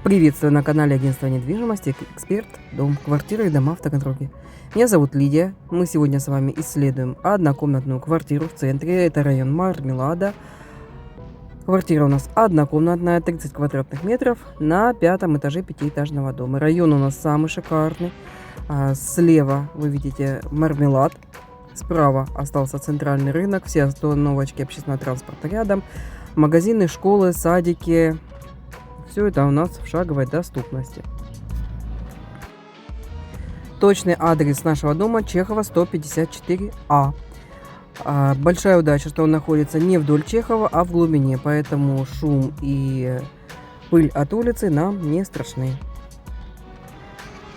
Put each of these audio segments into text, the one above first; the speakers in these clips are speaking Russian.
Приветствую на канале агентства недвижимости «Эксперт Дом», квартиры и дома автоконтроле. Меня зовут Лидия. Мы сегодня с вами исследуем однокомнатную квартиру в центре. Это район Мармелада. Квартира у нас однокомнатная, 30 квадратных метров на 5-м этаже 5-этажного дома. Район у нас самый шикарный. Слева вы видите Мармелад. Справа остался центральный рынок. Все остановочки общественного транспорта рядом. Магазины, школы, садики. Все это у нас в шаговой доступности. Точный адрес нашего дома — Чехова, 154А. Большая удача, что он находится не вдоль Чехова, а в глубине, поэтому шум и пыль от улицы нам не страшны.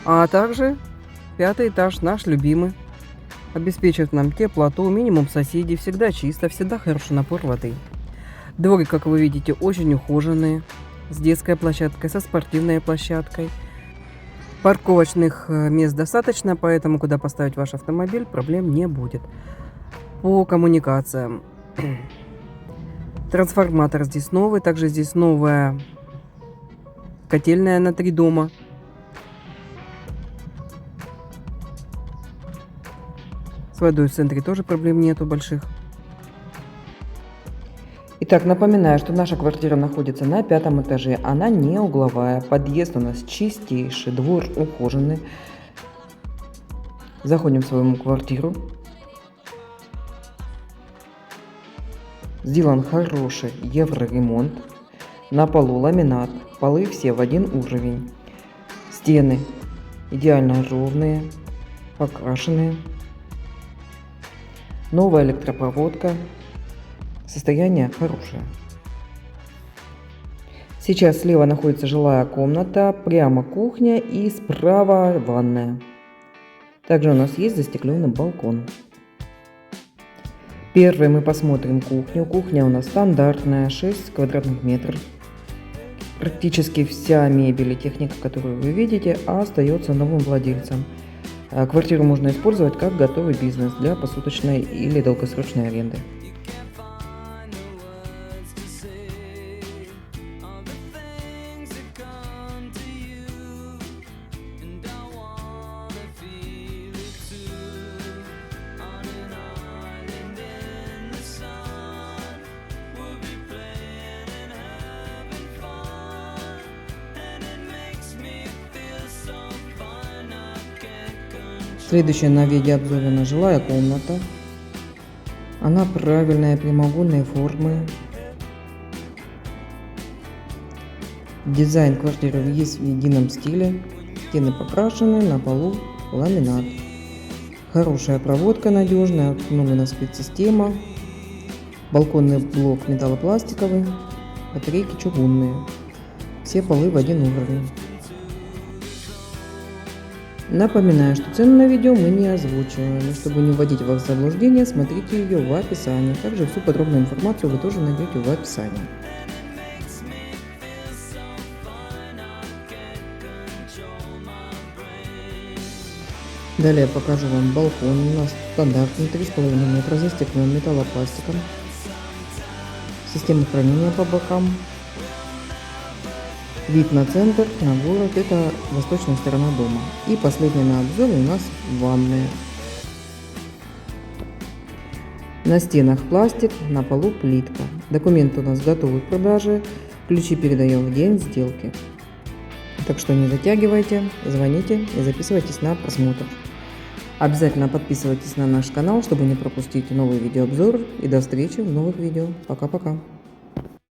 А также 5-й этаж, наш любимый, обеспечивает нам теплоту, минимум соседей, всегда чисто, всегда хороший напор воды. Дворы, как вы видите, очень ухоженные, с детской площадкой, со спортивной площадкой. Парковочных мест достаточно, поэтому куда поставить ваш автомобиль, проблем не будет. По коммуникациям. Трансформатор здесь новый, также здесь новая котельная на 3 дома. С водой в центре тоже проблем нету больших. Итак, напоминаю, что наша квартира находится на 5-м этаже, она не угловая, подъезд у нас чистейший, двор ухоженный. Заходим в свою квартиру. Сделан хороший евроремонт, на полу ламинат, полы все в один уровень, стены идеально ровные, покрашенные, новая электропроводка. Состояние хорошее. Сейчас слева находится жилая комната, прямо кухня и справа ванная. Также у нас есть застекленный балкон. Первый мы посмотрим кухню. Кухня у нас стандартная, 6 квадратных метров. Практически вся мебель и техника, которую вы видите, остается новым владельцем. Квартиру можно использовать как готовый бизнес для посуточной или долгосрочной аренды. Следующая на видеообзоре на жилая комната. Она правильная, прямоугольной формы. Дизайн квартиры есть в едином стиле. Стены покрашены, на полу ламинат. Хорошая проводка, надежная, установлена сплит-система. Балконный блок металлопластиковый, батарейки чугунные. Все полы в один уровень. Напоминаю, что цену на видео мы не озвучиваем, но чтобы не вводить вас в заблуждение, смотрите ее в описании. Также всю подробную информацию вы тоже найдете в описании. Далее покажу вам балкон. У нас стандартный 3,5 метра, застеклен металлопластиком. Система хранения по бокам. Вид на центр, на город, это восточная сторона дома. И последняя на обзоре у нас ванная. На стенах пластик, на полу плитка. Документы у нас готовы к продаже, ключи передаем в день сделки. Так что не затягивайте, звоните и записывайтесь на просмотр. Обязательно подписывайтесь на наш канал, чтобы не пропустить новый видеообзор. И до встречи в новых видео. Пока-пока.